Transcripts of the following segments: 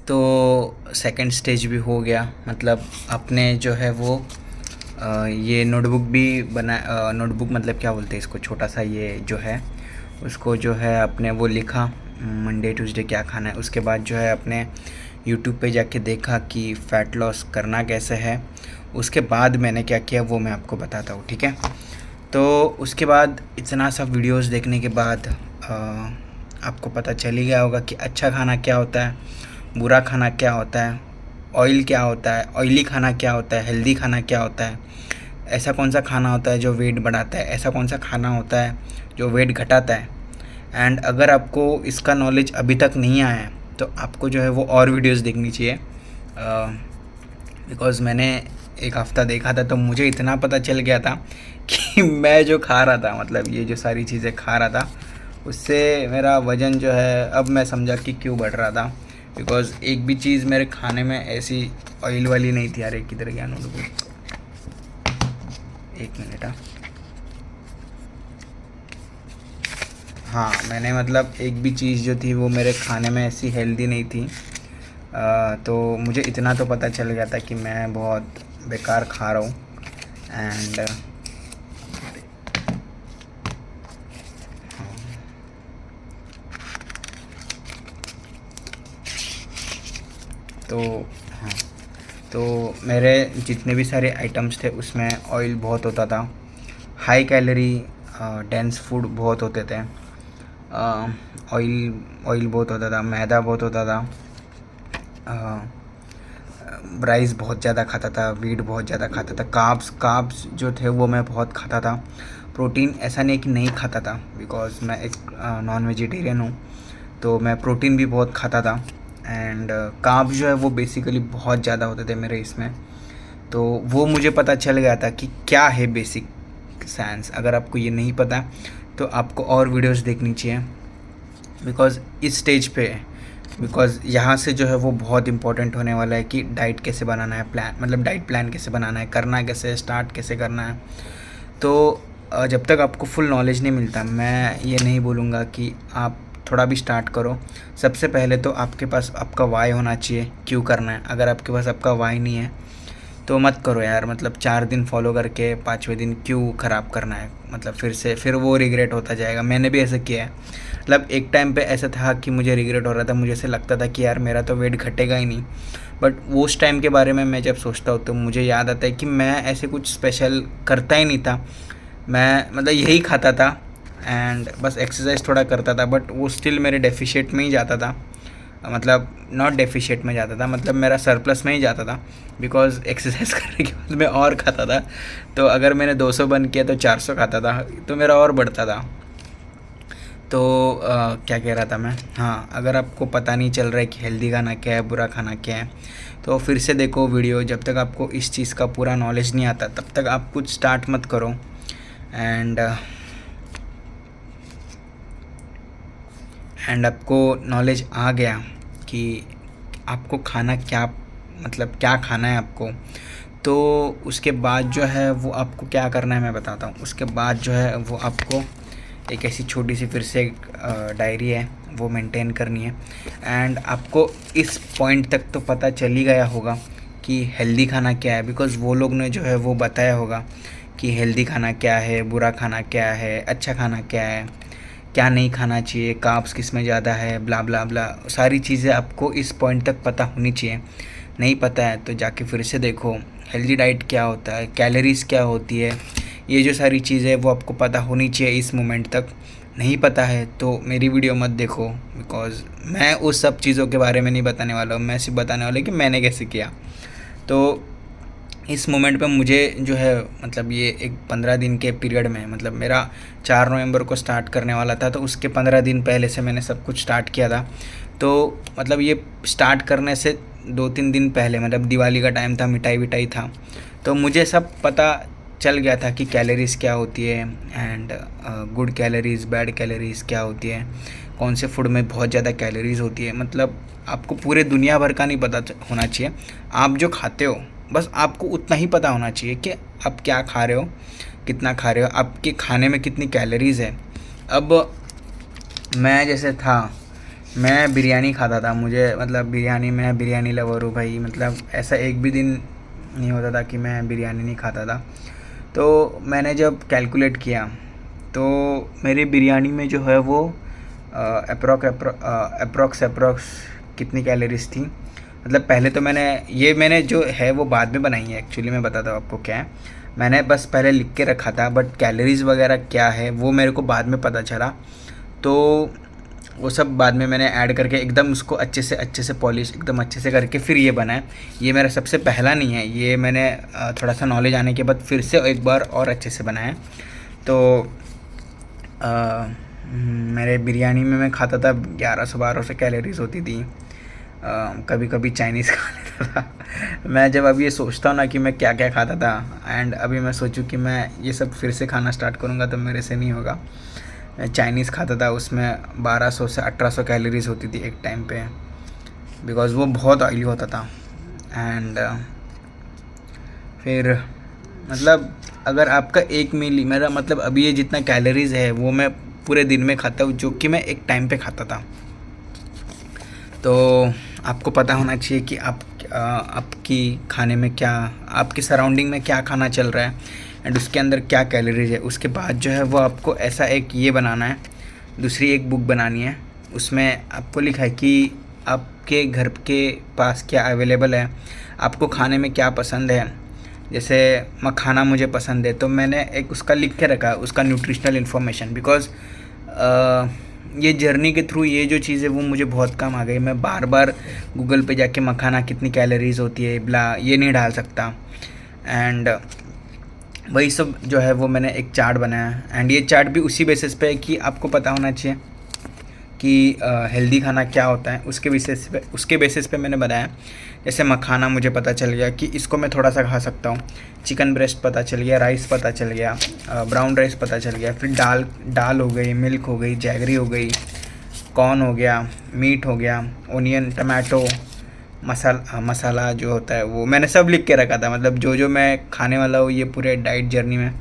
तो second stage भी हो गया, मतलब अपने जो है वो ये नोटबुक भी बना, नोटबुक मतलब क्या बोलते हैं इसको, छोटा सा ये जो है उसको जो है अपने वो लिखा मंडे ट्यूसडे क्या खाना है। उसके बाद जो है अपने यूट्यूब पे जाके देखा कि फ़ैट लॉस करना कैसे है। उसके बाद मैंने क्या किया वो मैं आपको बताता हूँ, ठीक है। तो उसके बाद इतना सब वीडियोस देखने के बाद आपको पता चल ही गया होगा कि अच्छा खाना क्या होता है, बुरा खाना क्या होता है, ऑयल क्या होता है, ऑयली खाना क्या होता है, हेल्दी खाना क्या होता है, ऐसा कौन सा खाना होता है जो वेट बढ़ाता है, ऐसा कौन सा खाना होता है जो वेट घटाता है। एंड अगर आपको इसका नॉलेज अभी तक नहीं आया है तो आपको जो है वो और वीडियोस देखनी चाहिए, बिकॉज़ मैंने एक हफ़्ता देखा था तो मुझे इतना पता चल गया था कि मैं जो खा रहा था, मतलब ये जो सारी चीज़ें खा रहा था, उससे मेरा वज़न जो है अब मैं समझा कि क्यों बढ़ रहा था। बिकॉज़ एक भी चीज़ मेरे खाने में ऐसी ऑयल वाली नहीं थी। अरे किधर गया नोटबुक, एक मिनट। हाँ, मैंने मतलब एक भी चीज़ जो थी वो मेरे खाने में ऐसी हेल्दी नहीं थी। तो मुझे इतना तो पता चल गया था कि मैं बहुत बेकार खा रहा हूँ। एंड तो हाँ, तो मेरे जितने भी सारे आइटम्स थे उसमें ऑयल बहुत होता था, हाई कैलोरी डेंस फूड बहुत होते थे, ऑयल ऑयल बहुत होता था, मैदा बहुत होता था, राइस बहुत ज़्यादा खाता था, वीट बहुत ज़्यादा खाता था, कार्ब्स जो थे वो मैं बहुत खाता था। प्रोटीन ऐसा नहीं कि नहीं खाता था, बिकॉज़ मैं एक नॉन वेजिटेरियन हूँ, तो मैं प्रोटीन भी बहुत खाता था। एंड कार्ब्स जो है वो बेसिकली बहुत ज़्यादा होते थे मेरे इसमें। तो वो मुझे पता चल गया था कि क्या है बेसिक साइंस। अगर आपको ये नहीं पता तो आपको और वीडियोस देखनी चाहिए, बिकॉज़ इस स्टेज पे, बिकॉज़ यहाँ से जो है वो बहुत इंपॉर्टेंट होने वाला है कि डाइट कैसे बनाना है, प्लान मतलब डाइट प्लान कैसे बनाना है, करना कैसे है, स्टार्ट कैसे करना है। तो जब तक आपको फुल नॉलेज नहीं मिलता, मैं ये नहीं बोलूँगा कि आप थोड़ा भी स्टार्ट करो। सबसे पहले तो आपके पास आपका वाई होना चाहिए, क्यों करना है। अगर आपके पास आपका वाई नहीं है तो मत करो यार, मतलब 4 दिन फॉलो करके 5वें दिन क्यों ख़राब करना है, मतलब फिर वो रिग्रेट होता जाएगा। मैंने भी ऐसा किया है, मतलब एक टाइम पे ऐसा था कि मुझे रिग्रेट हो रहा था, मुझे ऐसे लगता था कि यार मेरा तो वेट घटेगा ही नहीं। बट वो उस टाइम के बारे में मैं जब सोचता हूँ तो मुझे याद आता है कि मैं ऐसे कुछ स्पेशल करता ही नहीं था। मैं मतलब यही खाता था एंड बस एक्सरसाइज थोड़ा करता था, बट वो स्टिल मेरे डेफिशिएट में ही जाता था, मतलब नॉट डेफिशिएट में जाता था, मतलब मेरा सरप्लस में ही जाता था। बिकॉज़ एक्सरसाइज करने के बाद मैं और खाता था, तो अगर मैंने 200 बर्न किया तो 400 खाता था, तो मेरा और बढ़ता था। तो क्या कह रहा था मैं, हाँ, अगर आपको पता नहीं चल रहा है कि हेल्दी खाना क्या है, बुरा खाना क्या है, तो फिर से देखो वीडियो। जब तक आपको इस चीज़ का पूरा नॉलेज नहीं आता तब तक आप कुछ स्टार्ट मत करो। एंड आपको नॉलेज आ गया कि आपको खाना क्या, मतलब क्या खाना है आपको, तो उसके बाद जो है वो आपको क्या करना है मैं बताता हूँ। उसके बाद जो है वो आपको एक ऐसी छोटी सी फिर से एक डायरी है वो मेंटेन करनी है। एंड आपको इस पॉइंट तक तो पता चल ही गया होगा कि हेल्दी खाना क्या है, बिकॉज़ वो लोग ने जो है वो बताया होगा कि हेल्दी खाना क्या है, बुरा खाना क्या है, अच्छा खाना क्या है, क्या नहीं खाना चाहिए, कार्ब्स किस में ज़्यादा है, ब्ला ब्ला ब्ला, सारी चीज़ें आपको इस पॉइंट तक पता होनी चाहिए। नहीं पता है तो जाके फिर से देखो हेल्दी डाइट क्या होता है, कैलोरीज़ क्या होती है, ये जो सारी चीज़ें वो आपको पता होनी चाहिए इस मोमेंट तक। नहीं पता है तो मेरी वीडियो मत देखो, बिकॉज़ मैं उस सब चीज़ों के बारे में नहीं बताने वाला हूँ, मैं सिर्फ बताने वाला हूँ कि मैंने कैसे किया। तो इस मोमेंट पे मुझे जो है, मतलब ये एक 15 दिन के पीरियड में, मतलब मेरा 4 नवंबर को स्टार्ट करने वाला था, तो उसके 15 दिन पहले से मैंने सब कुछ स्टार्ट किया था। तो मतलब ये स्टार्ट करने से 2-3 दिन पहले, मतलब दिवाली का टाइम था, मिठाई विठाई था, तो मुझे सब पता चल गया था कि कैलोरीज़ क्या होती है and good calories, bad calories क्या होती है, कौन से फूड में बहुत ज़्यादा कैलोरीज़ होती है। मतलब आपको पूरे दुनिया भर का नहीं पता होना चाहिए, आप जो खाते हो बस आपको उतना ही पता होना चाहिए कि आप क्या खा रहे हो, कितना खा रहे हो, आपके खाने में कितनी कैलोरीज़ है। अब मैं जैसे था मैं बिरयानी खाता था, मुझे मतलब बिरयानी, मैं बिरयानी लवर हूँ भाई, मतलब ऐसा एक भी दिन नहीं होता था कि मैं बिरयानी नहीं खाता था। तो मैंने जब कैलकुलेट किया तो मेरी बिरयानी में जो है वो अप्रॉक्स कितनी कैलोरीज थी। मतलब पहले तो मैंने जो है वो बाद में बनाई है, एक्चुअली मैं बताता हूँ आपको क्या है। मैंने बस पहले लिख के रखा था, बट कैलोरीज वगैरह क्या है वो मेरे को बाद में पता चला। तो वो सब बाद में मैंने ऐड करके एकदम उसको अच्छे से पॉलिश एकदम अच्छे से करके फिर ये बना है। ये मेरा सबसे पहला नहीं है, ये मैंने थोड़ा सा नॉलेज आने के बाद फिर से एक बार और अच्छे से बनाया है। तो मेरे बिरयानी में मैं खाता था 1100-1200 कैलोरीज होती थी। कभी कभी चाइनीज़ खा लेता था। मैं जब अब ये सोचता हूँ ना कि मैं क्या क्या खाता था, एंड अभी मैं सोचूं कि मैं ये सब फिर से खाना स्टार्ट करूँगा तो मेरे से नहीं होगा। मैं चाइनीज़ खाता था, उसमें 1200 से 1800 कैलोरीज होती थी एक टाइम पे, बिकॉज़ वो बहुत ऑयली होता था। एंड फिर मतलब अगर आपका एक मील, मेरा मतलब अभी ये जितना कैलोरीज़ है वो मैं पूरे दिन में खाता हूँ, जो कि मैं एक टाइम पे खाता था। तो आपको पता होना चाहिए कि आपकी खाने में क्या, आपकी सराउंडिंग में क्या खाना चल रहा है एंड उसके अंदर क्या कैलोरीज है। उसके बाद जो है वो आपको ऐसा एक ये बनाना है, दूसरी एक बुक बनानी है, उसमें आपको लिखा है कि आपके घर के पास क्या अवेलेबल है, आपको खाने में क्या पसंद है। जैसे मखाना मुझे पसंद है तो मैंने एक उसका लिख के रखा है, उसका न्यूट्रिशनल इन्फॉर्मेशन, बिकॉज़ ये जर्नी के थ्रू ये जो चीज़ है वो मुझे बहुत काम आ गई। मैं बार बार गूगल पे जाके मखाना कितनी कैलोरीज होती है ब्ला ये नहीं डाल सकता। एंड वही सब जो है वो मैंने एक चार्ट बनाया, एंड ये चार्ट भी उसी बेसिस पे है कि आपको पता होना चाहिए कि हेल्दी खाना क्या होता है, उसके बेसिस पे मैंने बनाया। जैसे मखाना मुझे पता चल गया कि इसको मैं थोड़ा सा खा सकता हूँ, चिकन ब्रेस्ट पता चल गया, राइस पता चल गया, ब्राउन राइस पता चल गया, फिर दाल हो गई, मिल्क हो गई, जैगरी हो गई, कॉर्न हो गया, मीट हो गया, ओनियन, टमाटो, मसाला जो होता है वो मैंने सब लिख के रखा था। मतलब जो जो मैं खाने वाला हूँ ये पूरे डाइट जर्नी में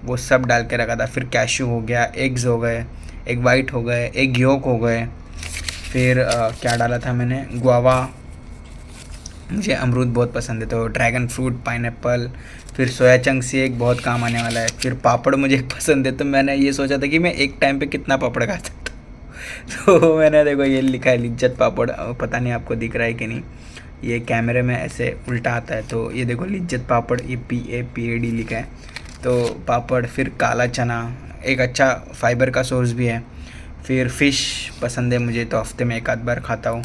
वो सब डाल के रखा था। फिर कैशू हो गया, एग्स हो गए, एग वाइट हो गए, एग योक हो गए, फिर क्या डाला था मैंने, गुआवा, मुझे अमरूद बहुत पसंद है तो ड्रैगन फ्रूट, पाइनएप्पल, फिर सोया चंक्स, से एक बहुत काम आने वाला है। फिर पापड़ मुझे पसंद है तो मैंने ये सोचा था कि मैं एक टाइम पे कितना पापड़ खा सकता हूँ। तो मैंने देखो ये लिखा है लिज्जत पापड़, पता नहीं आपको दिख रहा है कि नहीं, ये कैमरे में ऐसे उल्टा आता है। तो ये देखो लिज्जत पापड़, ये PAPAD लिखा है, तो पापड़। फिर काला चना एक अच्छा फाइबर का सोर्स भी है। फिर फ़िश पसंद है मुझे तो हफ्ते में एक आध बार खाता हूँ।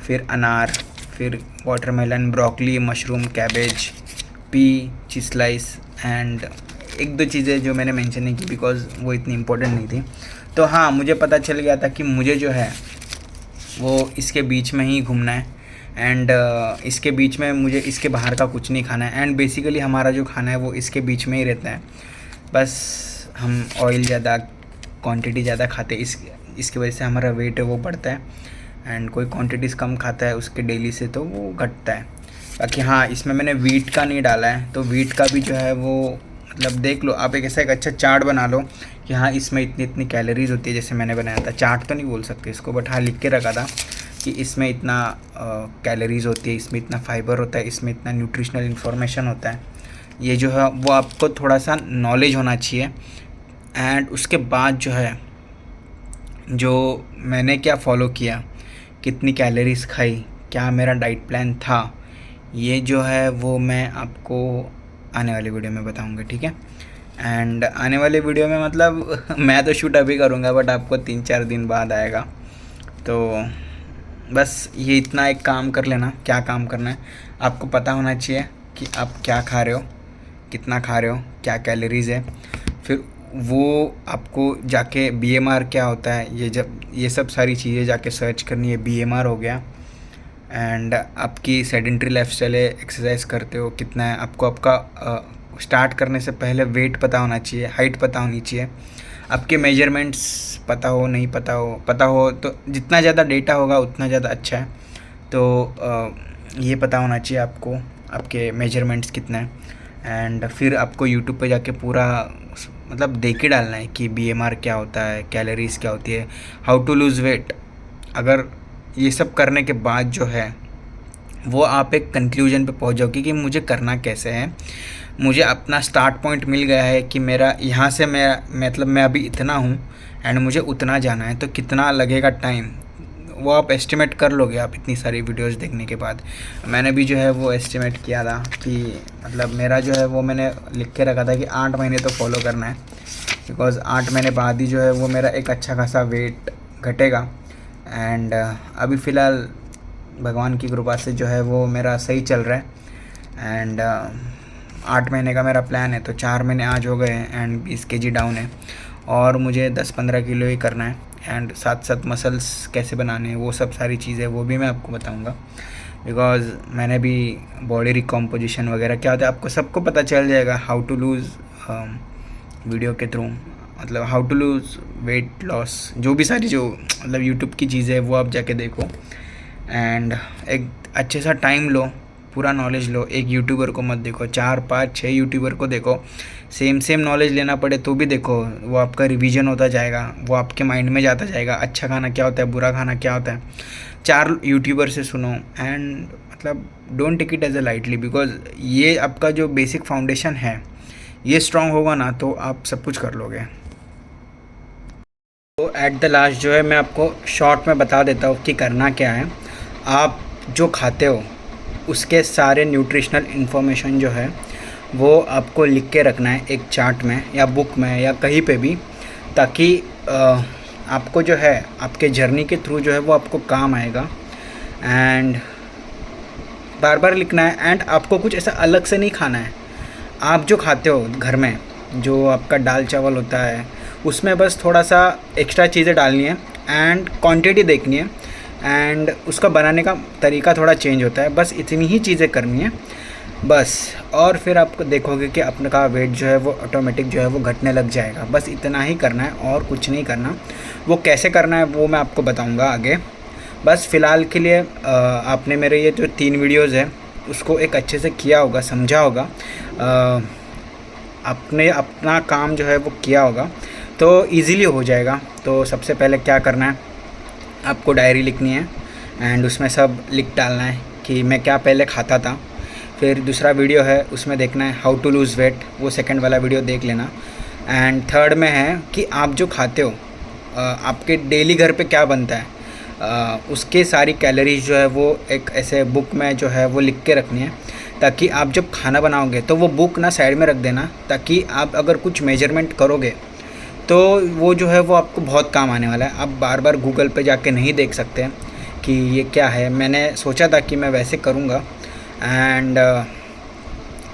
फिर अनार, फिर watermelon, broccoli, mushroom, cabbage, cheese slice, and एक दो चीज़ें जो मैंने मेंशन नहीं की बिकॉज़ वो इतनी इम्पोर्टेंट नहीं थी। तो हाँ, मुझे पता चल गया था कि मुझे जो है वो इसके बीच में ही घूमना है, एंड इसके बीच में मुझे इसके बाहर का कुछ नहीं खाना है। एंड बेसिकली हमारा जो खाना है वो इसके बीच में ही रहता है। बस हम ऑयल ज़्यादा, क्वांटिटी ज़्यादा खाते हैं, इसकी वजह से हमारा वेट है वो बढ़ता है। एंड कोई क्वांटिटीज़ कम खाता है उसके डेली से तो वो घटता है। बाकी हाँ, इसमें मैंने वीट का नहीं डाला है, तो वीट का भी जो है वो मतलब देख लो आप, एक ऐसा एक अच्छा चार्ट बना लो कि हाँ इसमें इतनी इतनी कैलोरीज होती है। जैसे मैंने बनाया था, चार्ट तो नहीं बोल सकते इसको, बट हाँ लिख के रखा था कि इसमें इतना कैलोरीज होती है, इसमें इतना फाइबर होता है, इसमें इतना न्यूट्रिशनल इन्फॉर्मेशन होता है। ये जो है वो आपको थोड़ा सा नॉलेज होना चाहिए। एंड उसके बाद जो है, जो मैंने क्या फ़ॉलो किया, कितनी कैलोरीज खाई, क्या मेरा डाइट प्लान था, ये जो है वो मैं आपको आने वाली वीडियो में बताऊंगा, ठीक है। एंड आने वाले वीडियो में मतलब मैं तो शूट अभी करूंगा बट आपको 3-4 दिन बाद आएगा। तो बस ये इतना एक काम कर लेना, क्या काम करना है आपको पता होना चाहिए कि आप क्या खा रहे हो, कितना खा रहे हो, क्या कैलोरीज़ है। फिर वो आपको जाके BMR क्या होता है, ये सब सारी चीज़ें जाके सर्च करनी है। BMR हो गया, एंड आपकी सेडेंट्री लाइफस्टाइल है, एक्सरसाइज करते हो कितना है, आपको आपका स्टार्ट करने से पहले वेट पता होना चाहिए, हाइट पता होनी चाहिए, आपके मेजरमेंट्स पता हो, नहीं पता हो तो जितना ज़्यादा डेटा होगा उतना ज़्यादा अच्छा है। तो ये पता होना चाहिए आपको आपके मेजरमेंट्स कितना है। एंड फिर आपको यूट्यूब पे जाके पूरा मतलब देख के डालना है कि BMR क्या होता है, कैलोरीज़ क्या होती है, हाउ टू लूज़ वेट। अगर ये सब करने के बाद जो है वो आप एक कंक्लूजन पे पहुंच जाओगे कि मुझे करना कैसे है। मुझे अपना स्टार्ट पॉइंट मिल गया है कि मेरा यहाँ से मैं अभी इतना हूँ एंड मुझे उतना जाना है, तो कितना लगेगा टाइम वो आप एस्टिमेट कर लोगे आप इतनी सारी वीडियोस देखने के बाद। मैंने भी जो है वो एस्टिमेट किया था कि मतलब मेरा जो है वो मैंने लिख के रखा था कि 8 महीने तो फॉलो करना है, बिकॉज़ 8 महीने बाद ही जो है वो मेरा एक अच्छा खासा वेट घटेगा। एंड अभी फ़िलहाल भगवान की कृपा से जो है वो मेरा सही चल रहा है। एंड 8 महीने का मेरा प्लान है, तो 4 महीने आज हो गए हैं एंड 20 केजी डाउन है और मुझे 10-15 किलो ही करना है। एंड साथ साथ मसल्स कैसे बनाने हैं वो सब सारी चीज़ें वो भी मैं आपको बताऊंगा, बिकॉज़ मैंने भी बॉडी रिकॉम्पोजिशन वगैरह क्या होता है आपको सबको पता चल जाएगा, हाउ टू लूज़ वीडियो के थ्रू, मतलब how to lose weight loss, जो भी सारी जो मतलब यूट्यूब की चीज़ें है वो आप जाके देखो एंड एक अच्छे सा टाइम लो, पूरा नॉलेज लो। एक यूट्यूबर को मत देखो, 4-5-6 यूट्यूबर को देखो, सेम नॉलेज लेना पड़े तो भी देखो, वो आपका रिवीजन होता जाएगा, वो आपके माइंड में जाता जाएगा अच्छा खाना क्या होता है, बुरा खाना क्या होता है। 4 यूट्यूबर से सुनो एंड मतलब don't take it as a lightly, because ये आपका जो बेसिक फाउंडेशन है ये स्ट्रांग होगा ना तो आप सब कुछ कर लोगे। तो एट द लास्ट जो है मैं आपको शॉर्ट में बता देता हूँ कि करना क्या है। आप जो खाते हो उसके सारे न्यूट्रिशनल इन्फॉर्मेशन जो है वो आपको लिख के रखना है एक चार्ट में या बुक में या कहीं पे भी, ताकि आपको जो है आपके जर्नी के थ्रू जो है वो आपको काम आएगा। एंड बार बार लिखना है एंड आपको कुछ ऐसा अलग से नहीं खाना है। आप जो खाते हो घर में जो आपका दाल चावल होता है उसमें बस थोड़ा सा एक्स्ट्रा चीज़ें डालनी है एंड क्वांटिटी देखनी है एंड उसका बनाने का तरीका थोड़ा चेंज होता है, बस इतनी ही चीज़ें करनी है बस। और फिर आप देखोगे कि आपका वेट जो है वो ऑटोमेटिक जो है वो घटने लग जाएगा। बस इतना ही करना है और कुछ नहीं करना। वो कैसे करना है वो मैं आपको बताऊंगा आगे। बस फ़िलहाल के लिए आपने मेरे ये जो 3 वीडियोज़ है उसको एक अच्छे से किया होगा, समझा होगा, आपने अपना काम जो है वो किया होगा तो इजीली हो जाएगा। तो सबसे पहले क्या करना है, आपको डायरी लिखनी है एंड उसमें सब लिख डालना है कि मैं क्या पहले खाता था। फिर दूसरा वीडियो है उसमें देखना है हाउ टू लूज़ वेट, वो सेकंड वाला वीडियो देख लेना। एंड थर्ड में है कि आप जो खाते हो आपके डेली घर पे क्या बनता है उसके सारी कैलोरीज जो है वो एक ऐसे बुक में जो है वो लिख के रखनी है, ताकि आप जब खाना बनाओगे तो वो बुक ना साइड में रख देना, ताकि आप अगर कुछ मेजरमेंट करोगे तो वो जो है वो आपको बहुत काम आने वाला है। आप बार बार गूगल पे जाके नहीं देख सकते कि ये क्या है। मैंने सोचा था कि मैं वैसे करूँगा एंड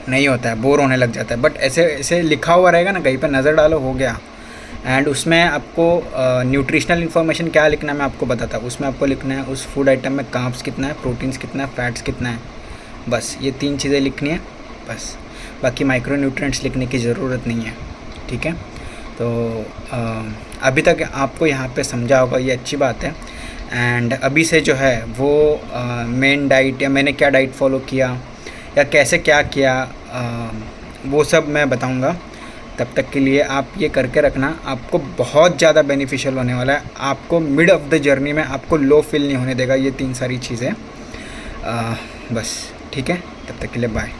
नहीं होता है, बोर होने लग जाता है, बट ऐसे ऐसे लिखा हुआ रहेगा ना, कहीं पे नज़र डालो हो गया। एंड उसमें आपको न्यूट्रिशनल इन्फॉर्मेशन क्या लिखना है मैं आपको बताता हूँ। उसमें आपको लिखना है उस फूड आइटम में कार्ब्स कितना है, प्रोटीन्स कितना है, फैट्स कितना है, बस ये 3 चीज़ें लिखनी है बस। बाकी माइक्रो न्यूट्रिएंट्स लिखने की ज़रूरत नहीं है, ठीक है। तो अभी तक आपको यहाँ पे समझा होगा, ये अच्छी बात है। एंड अभी से जो है वो मेन डाइट या मैंने क्या डाइट फॉलो किया या कैसे क्या किया वो सब मैं बताऊँगा। तब तक के लिए आप ये करके रखना, आपको बहुत ज़्यादा बेनिफिशियल होने वाला है। आपको मिड ऑफ द जर्नी में आपको लो फील नहीं होने देगा ये 3 सारी चीज़ें। बस ठीक है, तब तक के लिए बाय।